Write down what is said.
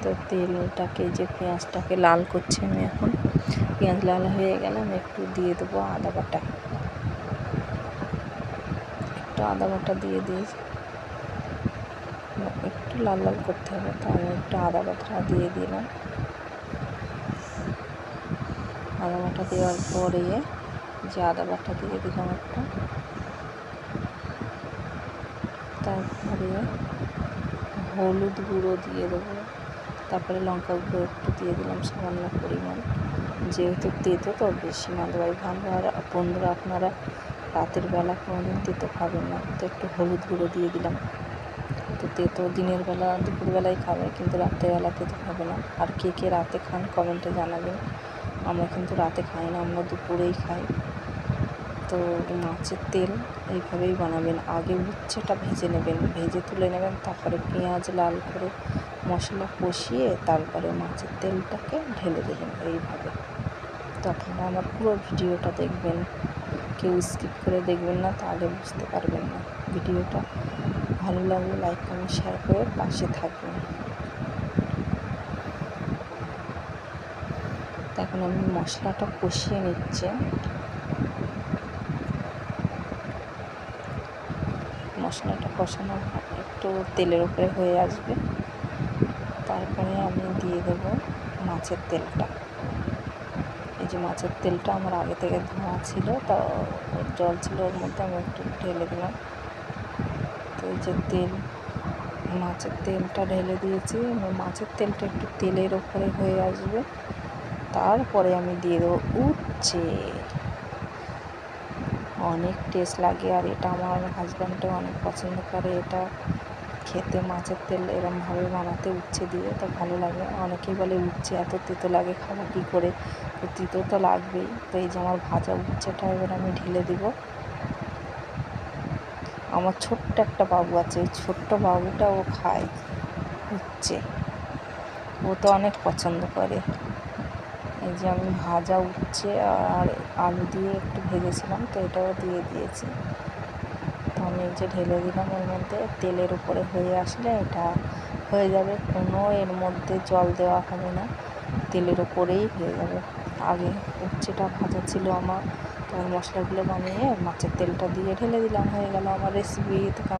তো তেলটাকে যে পেঁয়াজটাকে লাল করছি আমি এখন। পেঁয়াজ লাল হয়ে গেলে আমি একটু দিয়ে দেবো আদা বাটা, একটু আদা বাটা দিয়ে দিয়েছি, একটু লাল লাল করতে হবে, তো আমি একটু আদা বাটা দিয়ে দিলাম। আদা বাটা দেওয়ার পরে যে আদা বাটা দিয়ে দিলাম একটা, তারপরে হলুদ গুঁড়ো দিয়ে দেবো, তারপরে লঙ্কা গুঁড়ো একটু দিয়ে দিলাম সামান্য পরিমাণ, যেহেতু তেতো তো বেশি না দেওয়াই ভালো। আর বন্ধুরা আপনারা রাতের বেলা কোনোদিন তেতো খাবেন না, তো একটু হলুদ গুঁড়ো দিয়ে দিলাম। তো তেতো দিনের বেলা দুপুরবেলায় খাবে, কিন্তু রাত্রেবেলা তেতো খাবে না। আর কে কে রাতে খান কমেন্টে জানাবেন। আমরা কিন্তু রাতে খাই না, আমরা দুপুরেই খাই। তো মাছের তেল এইভাবেই বানাবেন। আগে উচ্ছেটা ভেজে নেবেন, ভেজে তুলে নেবেন, তারপরে পেঁয়াজ লাল করে মশলা কষিয়ে তারপরে মাছের তেলটাকে ঢেলে দেবেন এইভাবে। তো আপনারা আমার পুরো ভিডিওটা দেখবেন, কেউ স্কিপ করে দেখবেন না, তাহলে বুঝতে পারবেন না। ভিডিওটা ভালো লাগলে লাইক কমেন্ট শেয়ার করে পাশে থাকবেন। এখন আমি মশলাটা কষিয়ে নিচ্ছি। মশলাটা কষানো একটু তেলের উপরে হয়ে আসবে, তারপরে আমি দিয়ে দেবো মাছের তেলটা। এই যে মাছের তেলটা আমার আগে থেকে ধোয়া ছিল, তা জল ছিল ওর মধ্যে, আমি একটু ঢেলে দিলাম। তো এই যে মাছের তেলটা ঢেলে দিয়েছি। মাছের তেলটা একটু তেলের ওপরে হয়ে আসবে, তারপরে আমি দিয়ে দেবো উচ্ছে। অনেক টেস্ট লাগে, আর এটা আমার হাজব্যান্ডও অনেক পছন্দ করে এটা খেতে। মাছের তেল এরমভাবে বানাতে উচ্ছে দিয়ে তো ভালো লাগে। অনেকেই বলে উচ্ছে এত তেতো লাগে, খাবো কী করে, তো তেতো তো লাগবেই। তো এই যে আমার ভাজা উচ্ছেটা এবার আমি ঢেলে দিব। আমার ছোট্ট একটা বাবু আছে, ওই ছোট্ট বাবুটা ও খায় উচ্ছে, ও তো অনেক পছন্দ করে। এই যে আমি ভাজা উচ্ছে আর আলু দিয়ে একটু ভেজেছিলাম, তো এটাও দিয়ে দিয়েছি। তো আমি এই যে ঢেলে দিলাম এর মধ্যে। তেলের উপরে হয়ে আসলে এটা হয়ে যাবে, কোনো এর মধ্যে জল দেওয়া হবে না, তেলের উপরেই হয়ে যাবে। আগে উচ্ছেটা ভাজা ছিল আমার, তো মশলাগুলো বানিয়ে মাছের তেলটা দিয়ে ঢেলে দিলাম, হয়ে গেল আমার রেসিপি।